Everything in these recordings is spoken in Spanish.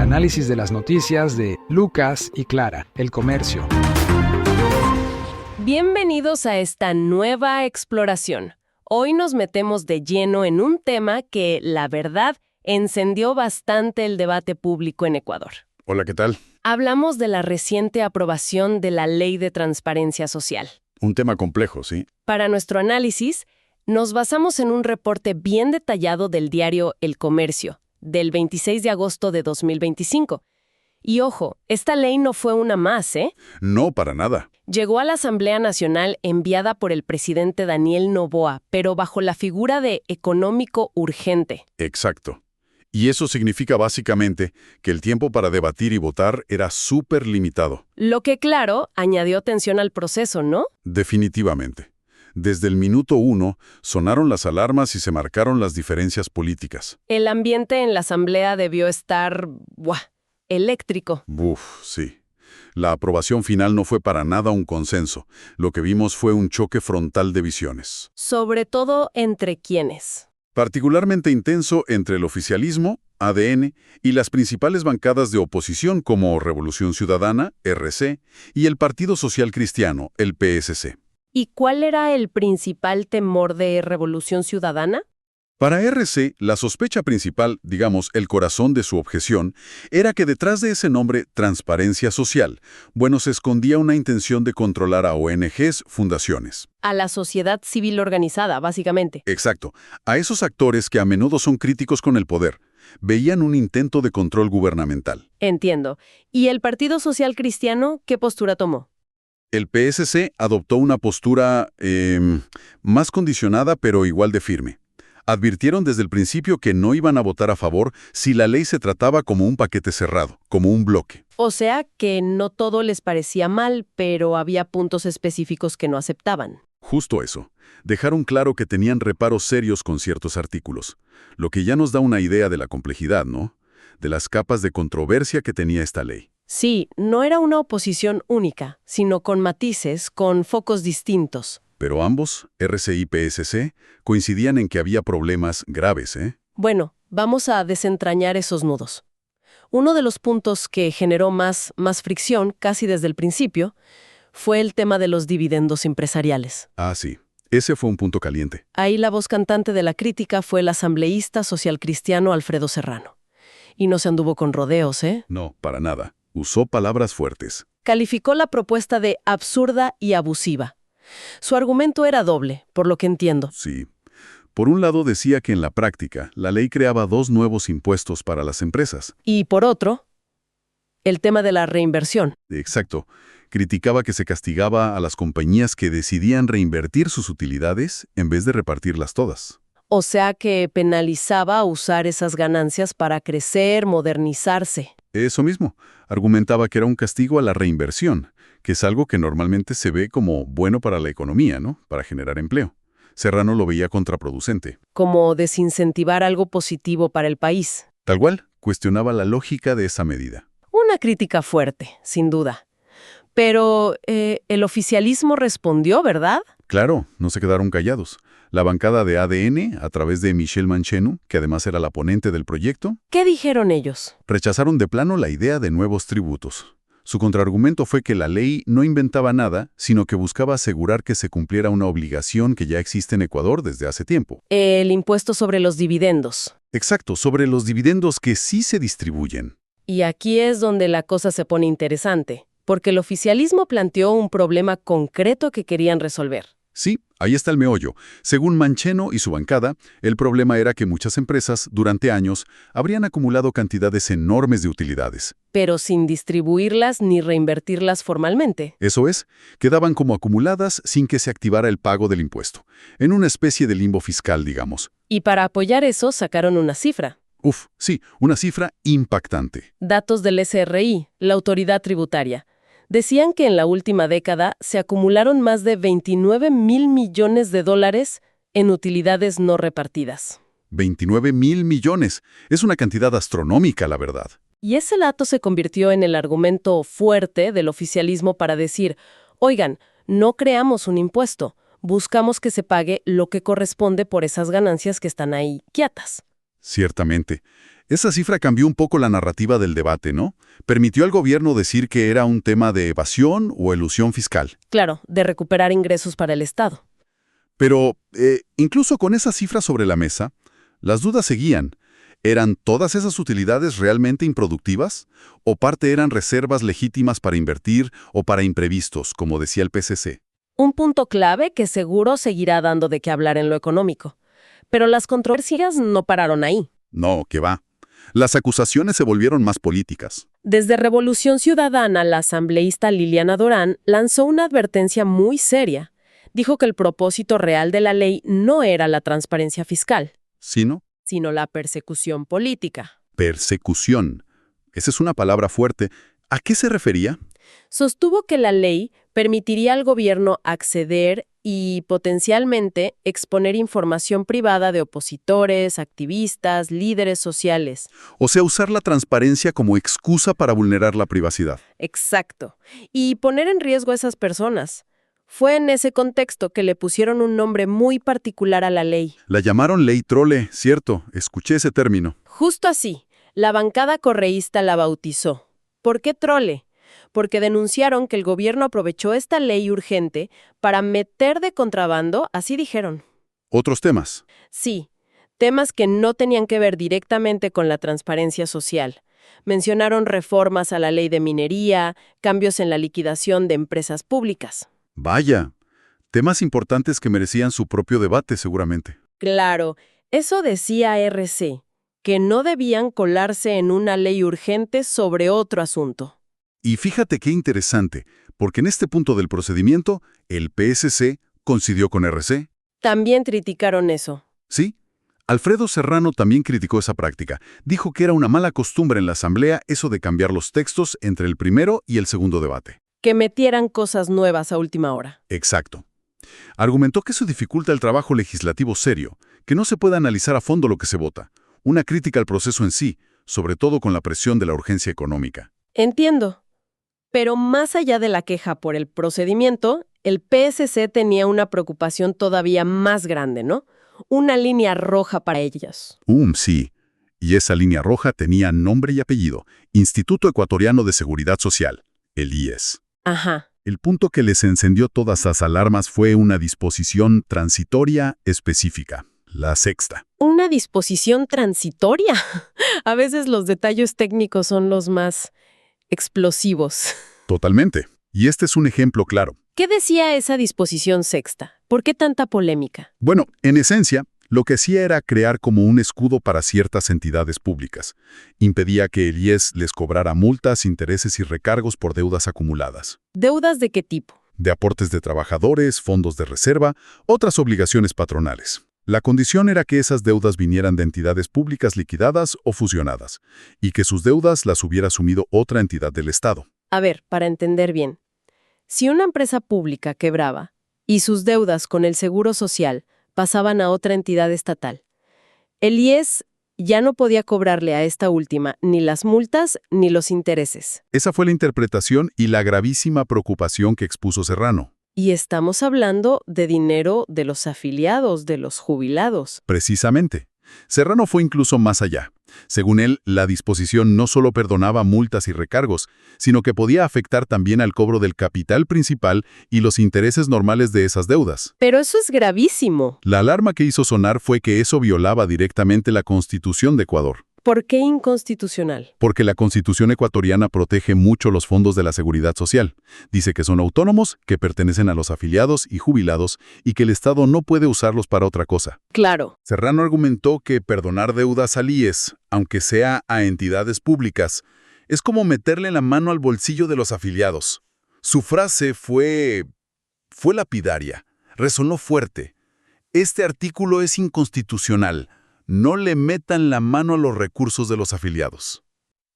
análisis de las noticias de Lucas y Clara, El Comercio. Bienvenidos a esta nueva exploración. Hoy nos metemos de lleno en un tema que, la verdad, encendió bastante el debate público en Ecuador. Hola, ¿qué tal? Hablamos de la reciente aprobación de la Ley de Transparencia Social. Un tema complejo, ¿sí? Para nuestro análisis, nos basamos en un reporte bien detallado del diario El Comercio, del 26 de agosto de 2025. Y ojo, esta ley no fue una más, ¿eh? No, para nada. Llegó a la Asamblea Nacional enviada por el presidente Daniel Noboa, pero bajo la figura de económico urgente. Exacto. Y eso significa básicamente que el tiempo para debatir y votar era súper limitado. Lo que, claro, añadió tensión al proceso, ¿no? Definitivamente. Desde el minuto 1 sonaron las alarmas y se marcaron las diferencias políticas. El ambiente en la Asamblea debió estar, eléctrico. Sí. La aprobación final no fue para nada un consenso. Lo que vimos fue un choque frontal de visiones. Sobre todo entre quiénes. Particularmente intenso entre el oficialismo, ADN, y las principales bancadas de oposición como Revolución Ciudadana, RC, y el Partido Social Cristiano, el PSC. ¿Y cuál era el principal temor de Revolución Ciudadana? Para RC, la sospecha principal, digamos, el corazón de su objeción, era que detrás de ese nombre, Transparencia Social, se escondía una intención de controlar a ONGs, fundaciones. A la sociedad civil organizada, básicamente. Exacto. A esos actores que a menudo son críticos con el poder. Veían un intento de control gubernamental. Entiendo. ¿Y el Partido Social Cristiano qué postura tomó? El PSC adoptó una postura más condicionada, pero igual de firme. Advirtieron desde el principio que no iban a votar a favor si la ley se trataba como un paquete cerrado, como un bloque. O sea que no todo les parecía mal, pero había puntos específicos que no aceptaban. Justo eso. Dejaron claro que tenían reparos serios con ciertos artículos, lo que ya nos da una idea de la complejidad, ¿no? De las capas de controversia que tenía esta ley. Sí, no era una oposición única, sino con matices, con focos distintos. Pero ambos, RC y PSC, coincidían en que había problemas graves, ¿eh? Bueno, vamos a desentrañar esos nudos. Uno de los puntos que generó más fricción, casi desde el principio, fue el tema de los dividendos empresariales. Ah, sí. Ese fue un punto caliente. Ahí la voz cantante de la crítica fue el asambleísta socialcristiano Alfredo Serrano. Y no se anduvo con rodeos, ¿eh? No, para nada. Usó palabras fuertes. Calificó la propuesta de absurda y abusiva. Su argumento era doble, por lo que entiendo. Sí. Por un lado decía que en la práctica, la ley creaba 2 nuevos impuestos para las empresas. Y por otro, el tema de la reinversión. Exacto. Criticaba que se castigaba a las compañías que decidían reinvertir sus utilidades en vez de repartirlas todas. O sea que penalizaba usar esas ganancias para crecer, modernizarse. Eso mismo. Argumentaba que era un castigo a la reinversión, que es algo que normalmente se ve como bueno para la economía, ¿no? Para generar empleo. Serrano lo veía contraproducente. Como desincentivar algo positivo para el país. Tal cual, cuestionaba la lógica de esa medida. Una crítica fuerte, sin duda. Pero el oficialismo respondió, ¿verdad? Claro, no se quedaron callados. La bancada de ADN, a través de Michelle Manchenu, que además era la ponente del proyecto, ¿Qué dijeron ellos? rechazaron de plano la idea de nuevos tributos. Su contraargumento fue que la ley no inventaba nada, sino que buscaba asegurar que se cumpliera una obligación que ya existe en Ecuador desde hace tiempo. El impuesto sobre los dividendos. Exacto, sobre los dividendos que sí se distribuyen. Y aquí es donde la cosa se pone interesante, porque el oficialismo planteó un problema concreto que querían resolver. Sí, ahí está el meollo. Según Mancheno y su bancada, el problema era que muchas empresas, durante años, habrían acumulado cantidades enormes de utilidades. Pero sin distribuirlas ni reinvertirlas formalmente. Eso es, quedaban como acumuladas sin que se activara el pago del impuesto, en una especie de limbo fiscal, digamos. Y para apoyar eso sacaron una cifra. Sí, una cifra impactante. Datos del SRI, la autoridad tributaria. Decían que en la última década se acumularon más de 29,000 millones de dólares en utilidades no repartidas. 29,000 millones. Es una cantidad astronómica, la verdad. Y ese dato se convirtió en el argumento fuerte del oficialismo para decir, oigan, no creamos un impuesto, buscamos que se pague lo que corresponde por esas ganancias que están ahí quietas. Ciertamente. Esa cifra cambió un poco la narrativa del debate, ¿no? Permitió al gobierno decir que era un tema de evasión o elusión fiscal. Claro, de recuperar ingresos para el Estado. Pero, incluso con esa cifra sobre la mesa, las dudas seguían. ¿Eran todas esas utilidades realmente improductivas? ¿O parte eran reservas legítimas para invertir o para imprevistos, como decía el PCC? Un punto clave que seguro seguirá dando de qué hablar en lo económico. Pero las controversias no pararon ahí. No, que va. Las acusaciones se volvieron más políticas. Desde Revolución Ciudadana, la asambleísta Liliana Dorán lanzó una advertencia muy seria. Dijo que el propósito real de la ley no era la transparencia fiscal, ¿Sí, no? sino la persecución política. Persecución. Esa es una palabra fuerte. ¿A qué se refería? Sostuvo que la ley permitiría al gobierno acceder y potencialmente exponer información privada de opositores, activistas, líderes sociales. O sea, usar la transparencia como excusa para vulnerar la privacidad. Exacto. Y poner en riesgo a esas personas. Fue en ese contexto que le pusieron un nombre muy particular a la ley. La llamaron ley trole, cierto, escuché ese término. Justo así, la bancada correísta la bautizó. ¿Por qué trole? Porque denunciaron que el gobierno aprovechó esta ley urgente para meter de contrabando, así dijeron. Otros temas. Sí, temas que no tenían que ver directamente con la transparencia social. Mencionaron reformas a la ley de minería, cambios en la liquidación de empresas públicas. Vaya, temas importantes que merecían su propio debate seguramente. Claro, eso decía RC, que no debían colarse en una ley urgente sobre otro asunto. Y fíjate qué interesante, porque en este punto del procedimiento, el PSC coincidió con RC. También criticaron eso. ¿Sí? Alfredo Serrano también criticó esa práctica. Dijo que era una mala costumbre en la Asamblea eso de cambiar los textos entre el primero y el segundo debate. Que metieran cosas nuevas a última hora. Exacto. Argumentó que eso dificulta el trabajo legislativo serio, que no se puede analizar a fondo lo que se vota. Una crítica al proceso en sí, sobre todo con la presión de la urgencia económica. Entiendo. Pero más allá de la queja por el procedimiento, el PSC tenía una preocupación todavía más grande, ¿no? Una línea roja para ellas. Sí. Y esa línea roja tenía nombre y apellido. Instituto Ecuatoriano de Seguridad Social, el IES. Ajá. El punto que les encendió todas las alarmas fue una disposición transitoria específica, la sexta. ¿Una disposición transitoria? A veces los detalles técnicos son los más explosivos. Totalmente. Y este es un ejemplo claro. ¿Qué decía esa disposición sexta? ¿Por qué tanta polémica? Bueno, en esencia, lo que hacía era crear como un escudo para ciertas entidades públicas. Impedía que el IES les cobrara multas, intereses y recargos por deudas acumuladas. ¿Deudas de qué tipo? De aportes de trabajadores, fondos de reserva, otras obligaciones patronales. La condición era que esas deudas vinieran de entidades públicas liquidadas o fusionadas, y que sus deudas las hubiera asumido otra entidad del Estado. A ver, para entender bien. Si una empresa pública quebraba y sus deudas con el Seguro Social pasaban a otra entidad estatal, el IES ya no podía cobrarle a esta última ni las multas ni los intereses. Esa fue la interpretación y la gravísima preocupación que expuso Serrano. Y estamos hablando de dinero de los afiliados, de los jubilados. Precisamente. Serrano fue incluso más allá. Según él, la disposición no solo perdonaba multas y recargos, sino que podía afectar también al cobro del capital principal y los intereses normales de esas deudas. Pero eso es gravísimo. La alarma que hizo sonar fue que eso violaba directamente la Constitución de Ecuador. ¿Por qué inconstitucional? Porque la Constitución ecuatoriana protege mucho los fondos de la seguridad social. Dice que son autónomos, que pertenecen a los afiliados y jubilados y que el Estado no puede usarlos para otra cosa. Claro. Serrano argumentó que perdonar deudas al IES, aunque sea a entidades públicas, es como meterle la mano al bolsillo de los afiliados. Su frase fue lapidaria, resonó fuerte. Este artículo es inconstitucional. No le metan la mano a los recursos de los afiliados.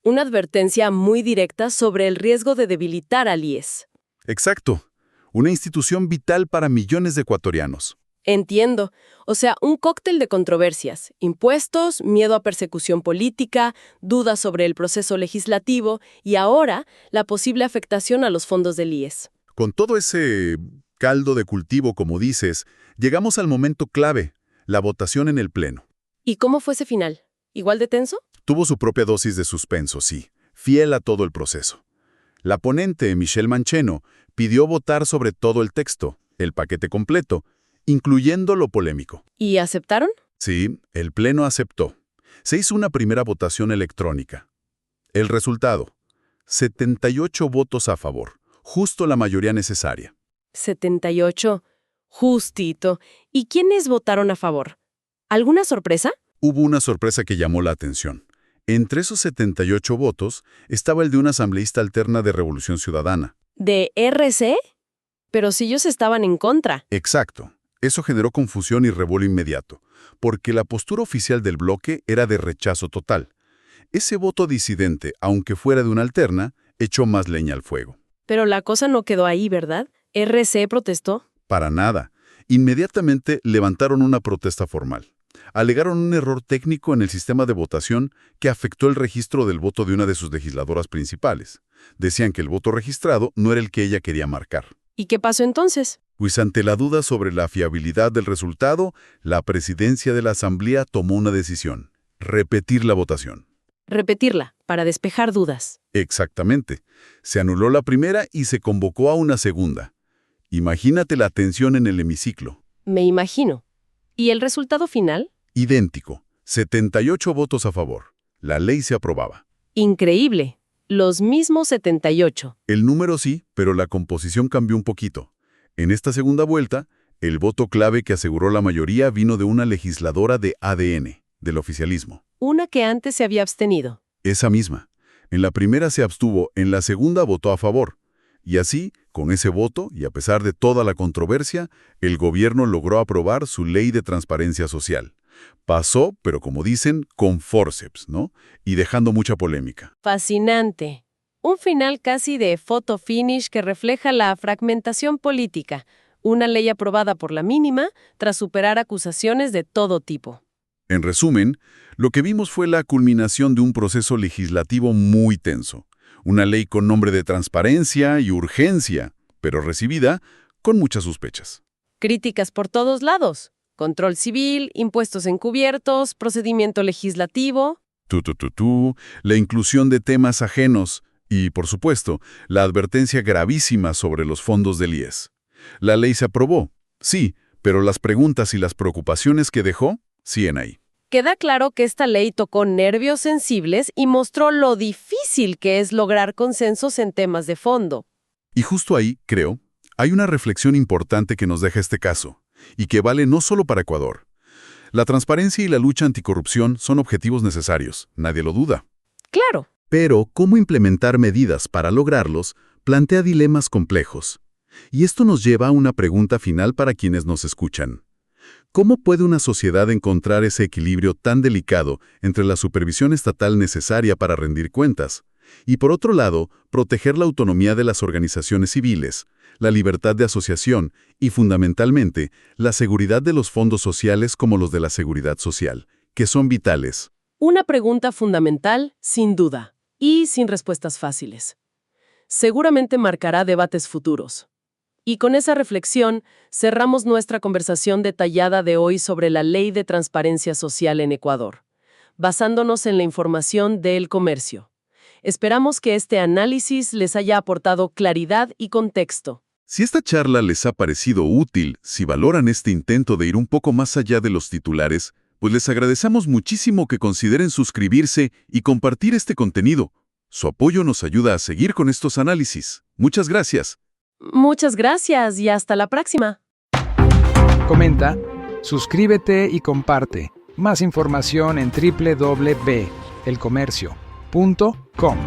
Una advertencia muy directa sobre el riesgo de debilitar al IES. Exacto. Una institución vital para millones de ecuatorianos. Entiendo. O sea, un cóctel de controversias. Impuestos, miedo a persecución política, dudas sobre el proceso legislativo y ahora la posible afectación a los fondos del IES. Con todo ese caldo de cultivo, como dices, llegamos al momento clave, la votación en el Pleno. ¿Y cómo fue ese final? ¿Igual de tenso? Tuvo su propia dosis de suspenso, sí, fiel a todo el proceso. La ponente, Michelle Mancheno, pidió votar sobre todo el texto, el paquete completo, incluyendo lo polémico. ¿Y aceptaron? Sí, el Pleno aceptó. Se hizo una primera votación electrónica. El resultado: 78 votos a favor, justo la mayoría necesaria. 78. Justito. ¿Y quiénes votaron a favor? ¿Alguna sorpresa? Hubo una sorpresa que llamó la atención. Entre esos 78 votos estaba el de una asambleísta alterna de Revolución Ciudadana. ¿De RC? Pero si ellos estaban en contra. Exacto. Eso generó confusión y revuelo inmediato, porque la postura oficial del bloque era de rechazo total. Ese voto disidente, aunque fuera de una alterna, echó más leña al fuego. Pero la cosa no quedó ahí, ¿verdad? ¿RC protestó? Para nada. Inmediatamente levantaron una protesta formal. Alegaron un error técnico en el sistema de votación que afectó el registro del voto de una de sus legisladoras principales. Decían que el voto registrado no era el que ella quería marcar. ¿Y qué pasó entonces? Pues ante la duda sobre la fiabilidad del resultado, la presidencia de la Asamblea tomó una decisión: repetir la votación. Repetirla, para despejar dudas. Exactamente. Se anuló la primera y se convocó a una segunda. Imagínate la tensión en el hemiciclo. Me imagino. ¿Y el resultado final? Idéntico. 78 votos a favor. La ley se aprobaba. Increíble. Los mismos 78. El número sí, pero la composición cambió un poquito. En esta segunda vuelta, el voto clave que aseguró la mayoría vino de una legisladora de ADN, del oficialismo. Una que antes se había abstenido. Esa misma. En la primera se abstuvo, en la segunda votó a favor. Y así, con ese voto, y a pesar de toda la controversia, el gobierno logró aprobar su ley de transparencia social. Pasó, pero como dicen, con forceps, ¿no? Y dejando mucha polémica. Fascinante. Un final casi de photo finish que refleja la fragmentación política. Una ley aprobada por la mínima tras superar acusaciones de todo tipo. En resumen, lo que vimos fue la culminación de un proceso legislativo muy tenso. Una ley con nombre de transparencia y urgencia, pero recibida con muchas sospechas. Críticas por todos lados. Control civil, impuestos encubiertos, procedimiento legislativo. La inclusión de temas ajenos y, por supuesto, la advertencia gravísima sobre los fondos del IES. La ley se aprobó, sí, pero las preguntas y las preocupaciones que dejó siguen ahí. Queda claro que esta ley tocó nervios sensibles y mostró lo difícil que es lograr consensos en temas de fondo. Y justo ahí, creo, hay una reflexión importante que nos deja este caso, y que vale no solo para Ecuador. La transparencia y la lucha anticorrupción son objetivos necesarios, nadie lo duda. Claro. Pero cómo implementar medidas para lograrlos plantea dilemas complejos. Y esto nos lleva a una pregunta final para quienes nos escuchan. ¿Cómo puede una sociedad encontrar ese equilibrio tan delicado entre la supervisión estatal necesaria para rendir cuentas y, por otro lado, proteger la autonomía de las organizaciones civiles, la libertad de asociación y, fundamentalmente, la seguridad de los fondos sociales como los de la seguridad social, que son vitales? Una pregunta fundamental, sin duda, y sin respuestas fáciles. Seguramente marcará debates futuros. Y con esa reflexión, cerramos nuestra conversación detallada de hoy sobre la Ley de Transparencia Social en Ecuador, basándonos en la información del comercio. Esperamos que este análisis les haya aportado claridad y contexto. Si esta charla les ha parecido útil, si valoran este intento de ir un poco más allá de los titulares, pues les agradecemos muchísimo que consideren suscribirse y compartir este contenido. Su apoyo nos ayuda a seguir con estos análisis. Muchas gracias. Muchas gracias y hasta la próxima. Comenta, suscríbete y comparte. Más información en www.elcomercio.com.